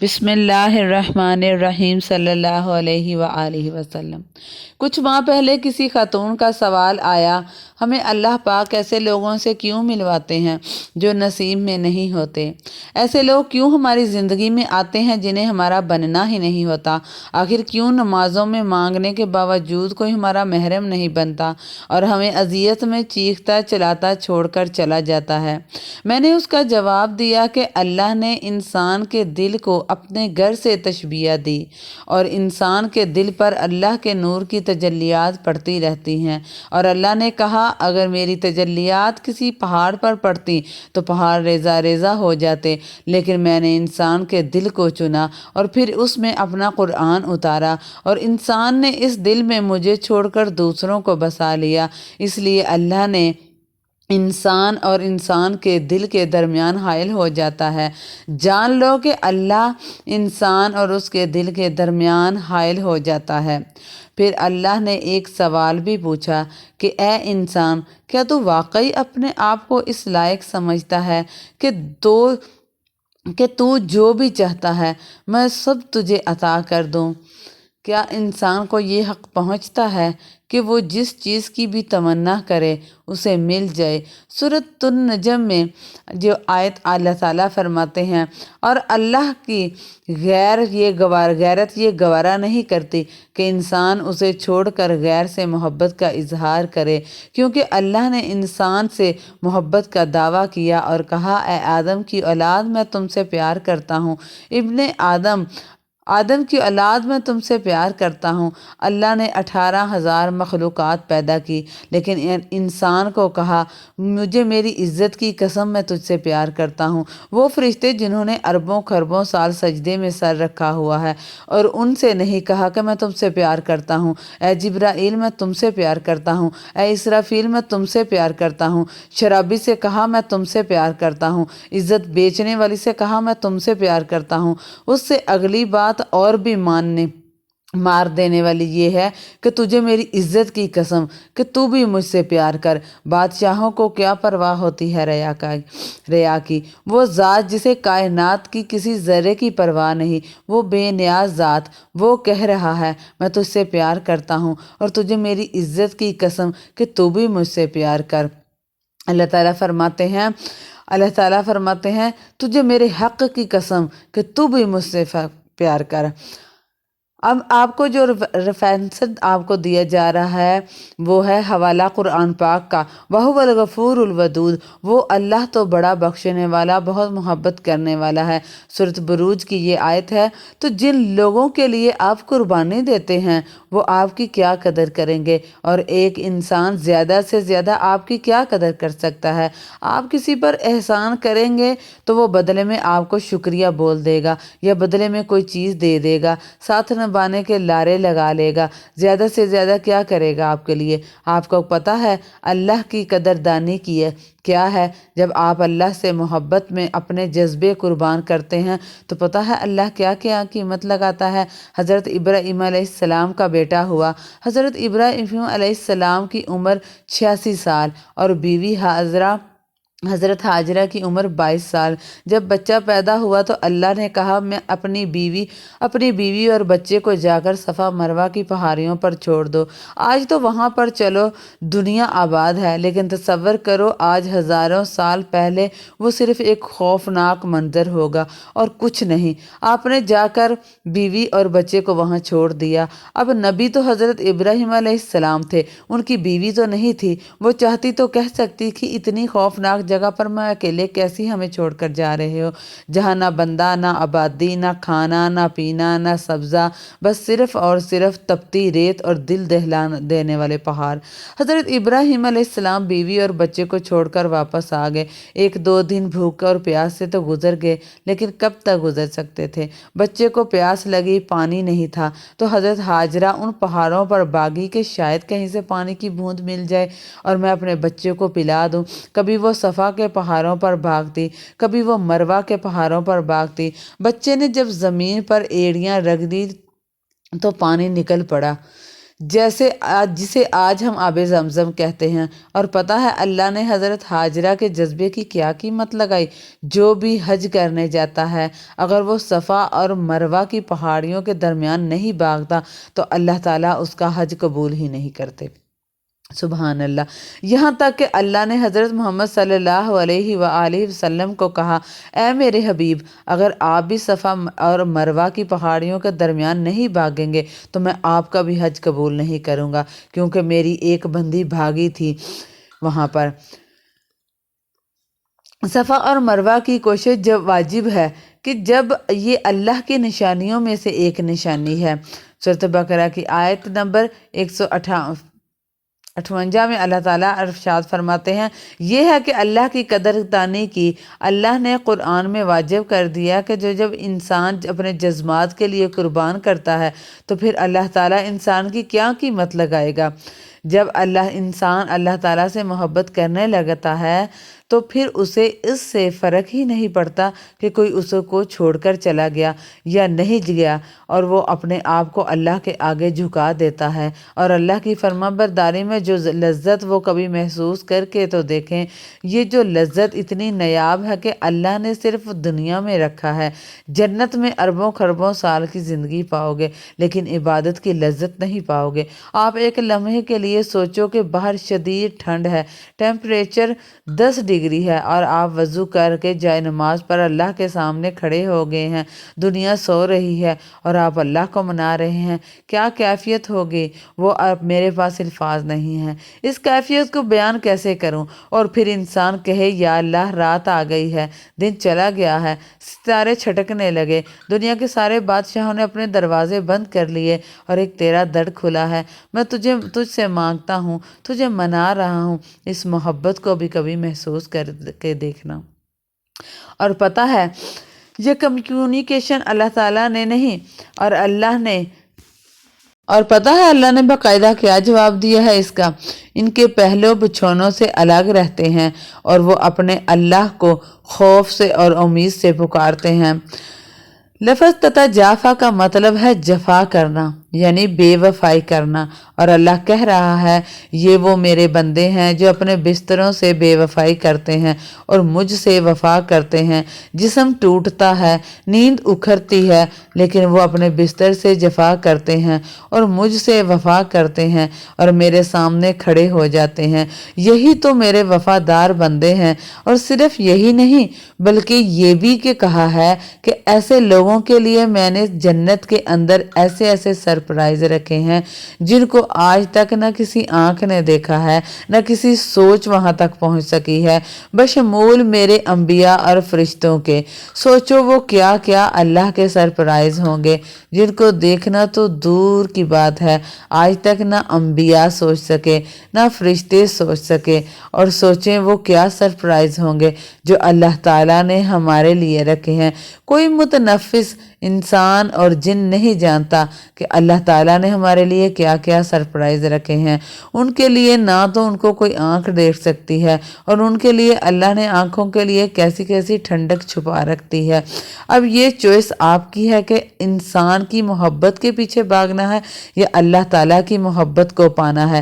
بسم اللہ الرحمن الرحیم صلی اللہ علیہ وآلہ وسلم۔ کچھ ماہ پہلے کسی خاتون کا سوال آیا، ہمیں اللہ پاک ایسے لوگوں سے کیوں ملواتے ہیں جو نصیب میں نہیں ہوتے؟ ایسے لوگ کیوں ہماری زندگی میں آتے ہیں جنہیں ہمارا بننا ہی نہیں ہوتا؟ آخر کیوں نمازوں میں مانگنے کے باوجود کوئی ہمارا محرم نہیں بنتا اور ہمیں اذیت میں چیختا چلاتا چھوڑ کر چلا جاتا ہے؟ میں نے اس کا جواب دیا کہ اللہ نے انسان کے دل کو اپنے گھر سے تشبیہ دی اور انسان کے دل پر اللہ کے نور کی تجلیات پڑتی رہتی ہیں، اور اللہ نے کہا اگر میری تجلیات کسی پہاڑ پر پڑتی تو پہاڑ ریزہ ریزہ ہو جاتے، لیکن میں نے انسان کے دل کو چنا اور پھر اس میں اپنا قرآن اتارا، اور انسان نے اس دل میں مجھے چھوڑ کر دوسروں کو بسا لیا، اس لیے اللہ نے انسان اور انسان کے دل کے درمیان حائل ہو جاتا ہے۔ جان لو کہ اللہ انسان اور اس کے دل کے درمیان حائل ہو جاتا ہے۔ پھر اللہ نے ایک سوال بھی پوچھا کہ اے انسان، کیا تو واقعی اپنے آپ کو اس لائق سمجھتا ہے کہ تو جو بھی چاہتا ہے میں سب تجھے عطا کر دوں؟ کیا انسان کو یہ حق پہنچتا ہے کہ وہ جس چیز کی بھی تمنا کرے اسے مل جائے؟ سورۃ النجم میں جو آیت اللہ تعالیٰ فرماتے ہیں، اور اللہ کی غیرت یہ گوارا نہیں کرتی کہ انسان اسے چھوڑ کر غیر سے محبت کا اظہار کرے، کیونکہ اللہ نے انسان سے محبت کا دعویٰ کیا اور کہا اے آدم کی اولاد میں تم سے پیار کرتا ہوں، ابن آدم کی اولاد میں تم سے پیار کرتا ہوں۔ اللہ نے 18,000 مخلوقات پیدا کی، لیکن انسان کو کہا مجھے میری عزت کی قسم میں تجھ سے پیار کرتا ہوں۔ وہ فرشتے جنہوں نے اربوں خربوں سال سجدے میں سر رکھا ہوا ہے، اور ان سے نہیں کہا کہ میں تم سے پیار کرتا ہوں، اے جبرائیل میں تم سے پیار کرتا ہوں، اے اسرافیل میں تم سے پیار کرتا ہوں۔ شرابی سے کہا میں تم سے پیار کرتا ہوں، عزت بیچنے والی سے کہا میں تم سے پیار کرتا ہوں۔ اس سے اگلی بات اور بھی مار دینے والی یہ ہے کہ تجھے میری عزت کی قسم کہ تو بھی مجھ سے پیار کر۔ بادشاہوں کو کیا پرواہ ہوتی ہے ریا کی؟ وہ ذات جسے کائنات کی کسی ذرے کی پرواہ نہیں، وہ بے نیاز ذات، وہ کہہ رہا ہے میں تجھ سے پیار کرتا ہوں اور تجھے میری عزت کی قسم کہ تو بھی مجھ سے پیار کر۔ اللہ تعالیٰ فرماتے ہیں تجھے میرے حق کی قسم کہ تو بھی مجھ سے پیار کر۔ اب آپ کو جو ریفرنس آپ کو دیا جا رہا ہے وہ ہے حوالہ قرآن پاک کا، وَهُوَ الْغَفُورُ الْوَدُودُ، وہ اللہ تو بڑا بخشنے والا، بہت محبت کرنے والا ہے۔ سورۃ بروج کی یہ آیت ہے۔ تو جن لوگوں کے لیے آپ قربانی دیتے ہیں وہ آپ کی کیا قدر کریں گے، اور ایک انسان زیادہ سے زیادہ آپ کی کیا قدر کر سکتا ہے؟ آپ کسی پر احسان کریں گے تو وہ بدلے میں آپ کو شکریہ بول دے گا یا بدلے میں کوئی چیز دے دے گا، ساتھ نبھانے کے لارے لگا لے گا، زیادہ سے زیادہ کیا کرے گا آپ کے لیے؟ آپ کو پتہ ہے اللہ کی قدردانی کیا ہے؟ جب آپ اللہ سے محبت میں اپنے جذبے قربان کرتے ہیں تو پتہ ہے اللہ کیا کیا قیمت لگاتا ہے؟ حضرت ابراہیم علیہ السلام کا بیٹا ہوا۔ حضرت ابراہیم علیہ السلام کی عمر 86 سال اور بیوی حضرت ہاجرہ کی عمر 22 سال۔ جب بچہ پیدا ہوا تو اللہ نے کہا میں اپنی بیوی اور بچے کو جا کر صفا مروہ کی پہاڑیوں پر چھوڑ دو۔ آج تو وہاں پر چلو دنیا آباد ہے، لیکن تصور کرو آج ہزاروں سال پہلے وہ صرف ایک خوفناک منظر ہوگا اور کچھ نہیں۔ آپ نے جا کر بیوی اور بچے کو وہاں چھوڑ دیا۔ اب نبی تو حضرت ابراہیم علیہ السلام تھے، ان کی بیوی تو نہیں تھی۔ وہ چاہتی تو کہہ سکتی کہ اتنی خوفناک جگہ پر میں اکیلے کیسی ہمیں چھوڑ کر جا رہے ہو، جہاں نہ بندہ، نہ آبادی، نہ کھانا، نہ پینا، نہ سبزہ، بس صرف اور صرف تپتی ریت اور دل دہلا دینے والے پہاڑ۔ حضرت ابراہیم علیہ السلام بیوی اور بچے کو چھوڑ کر واپس آ گئے۔ 1-2 دن بھوک اور پیاس سے تو گزر گئے، لیکن کب تک گزر سکتے تھے؟ بچے کو پیاس لگی، پانی نہیں تھا، تو حضرت ہاجرہ ان پہاڑوں پر بھاگی کہ شاید کہیں سے پانی کی بوند مل جائے اور میں اپنے بچے کو پلا دوں۔ کبھی وہ صفا کے پہاڑوں پر بھاگتی، کبھی وہ مروہ کے پہاڑوں پر بھاگتی۔ بچے نے جب زمین پر ایڑیاں رکھ دی تو پانی نکل پڑا۔ جسے آج ہم آب زمزم کہتے ہیں۔ اور پتہ ہے اللہ نے حضرت حاجرہ کے جذبے کی کیا قیمت لگائی؟ جو بھی حج کرنے جاتا ہے اگر وہ صفا اور مروہ کی پہاڑیوں کے درمیان نہیں بھاگتا تو اللہ تعالیٰ اس کا حج قبول ہی نہیں کرتے۔ سبحان اللہ۔ یہاں تک کہ اللہ نے حضرت محمد صلی اللہ علیہ وآلہ وسلم کو کہا، اے میرے حبیب، اگر آپ بھی صفا اور مروہ کی پہاڑیوں کے درمیان نہیں بھاگیں گے تو میں آپ کا بھی حج قبول نہیں کروں گا، کیونکہ میری ایک بندی بھاگی تھی وہاں پر۔ صفا اور مروہ کی کوشش جب واجب ہے کہ جب یہ اللہ کی نشانیوں میں سے ایک نشانی ہے۔ سورۃ بقرہ کی آیت نمبر 158 میں اللہ تعالیٰ ارشاد فرماتے ہیں، یہ ہے کہ اللہ کی قدر دانی کی اللہ نے قرآن میں واجب کر دیا کہ جب انسان اپنے جذبات کے لیے قربان کرتا ہے تو پھر اللہ تعالیٰ انسان کی کیا قیمت لگائے گا۔ جب انسان اللہ تعالیٰ سے محبت کرنے لگتا ہے تو پھر اسے اس سے فرق ہی نہیں پڑتا کہ کوئی اس کو چھوڑ کر چلا گیا یا نہیں گیا، اور وہ اپنے آپ کو اللہ کے آگے جھکا دیتا ہے۔ اور اللہ کی فرما برداری میں جو لذت وہ کبھی محسوس کر کے تو دیکھیں، یہ جو لذت اتنی نایاب ہے کہ اللہ نے صرف دنیا میں رکھا ہے۔ جنت میں اربوں خربوں سال کی زندگی پاؤ گے لیکن عبادت کی لذت نہیں پاؤ گے۔ آپ ایک لمحے کے لیے سوچو کہ باہر شدید ٹھنڈ ہے، ٹیمپریچر 10 ڈگری ہے، اور آپ وضو کر کے جائے نماز پر اللہ کے سامنے کھڑے ہو گئے ہیں، دنیا سو رہی ہے اور آپ اللہ کو منا رہے ہیں، کیا کیفیت ہوگی؟ وہ اب میرے پاس الفاظ نہیں ہیں، اس کیفیت کو بیان کیسے کروں؟ اور پھر انسان کہے، یا اللہ رات آ گئی ہے، دن چلا گیا ہے، ستارے چھٹکنے لگے، دنیا کے سارے بادشاہوں نے اپنے دروازے بند کر لیے اور ایک تیرا در کھلا ہے، میں تجھ سے مانگتا ہوں، تجھے منا رہا ہوں۔ اس محبت کو بھی کبھی محسوس کر کے دیکھنا۔ اور پتہ ہے یہ کمیونیکیشن اللہ تعالیٰ نے نہیں، اور پتہ ہے اللہ نے باقاعدہ کیا جواب دیا ہے اس کا؟ ان کے پہلو بچھونوں سے الگ رہتے ہیں اور وہ اپنے اللہ کو خوف سے اور امید سے پکارتے ہیں۔ لفظ تتجافا کا مطلب ہے جفا کرنا، یعنی بے وفائی کرنا، اور اللہ کہہ رہا ہے، یہ وہ میرے بندے ہیں جو اپنے بستروں سے بے وفائی کرتے ہیں اور مجھ سے وفا کرتے ہیں۔ جسم ٹوٹتا ہے، نیند اکھڑتی ہے، لیکن وہ اپنے بستر سے جفا کرتے ہیں اور مجھ سے وفا کرتے ہیں اور میرے سامنے کھڑے ہو جاتے ہیں۔ یہی تو میرے وفادار بندے ہیں۔ اور صرف یہی نہیں بلکہ یہ بھی کہ کہا ہے کہ ایسے لوگوں کے لیے میں نے جنت کے اندر ایسے ایسے سرپرائز رکھے ہیں جن کو آج تک نہ کسی آنکھ نے دیکھا ہے، نہ کسی سوچ وہاں تک پہنچ سکی ہے، بشمول میرے انبیاء اور فرشتوں کے۔ سوچو وہ کیا کیا اللہ کے سرپرائز ہوں گے جن کو دیکھنا تو دور کی بات ہے، آج تک نہ انبیاء سوچ سکے نہ فرشتے سوچ سکے۔ اور سوچیں وہ کیا سرپرائز ہوں گے جو اللہ تعالیٰ نے ہمارے لیے رکھے ہیں۔ کوئی متنفس انسان اور جن نہیں جانتا کہ اللہ تعالیٰ نے ہمارے لیے کیا کیا سرپرائز رکھے ہیں۔ ان کے لیے نہ تو ان کو کوئی آنکھ دیکھ سکتی ہے اور ان کے لیے اللہ نے آنکھوں کے لیے کیسی کیسی ٹھنڈک چھپا رکھتی ہے۔ اب یہ چوائس آپ کی ہے کہ انسان کی محبت کے پیچھے بھاگنا ہے یا اللہ تعالیٰ کی محبت کو پانا ہے۔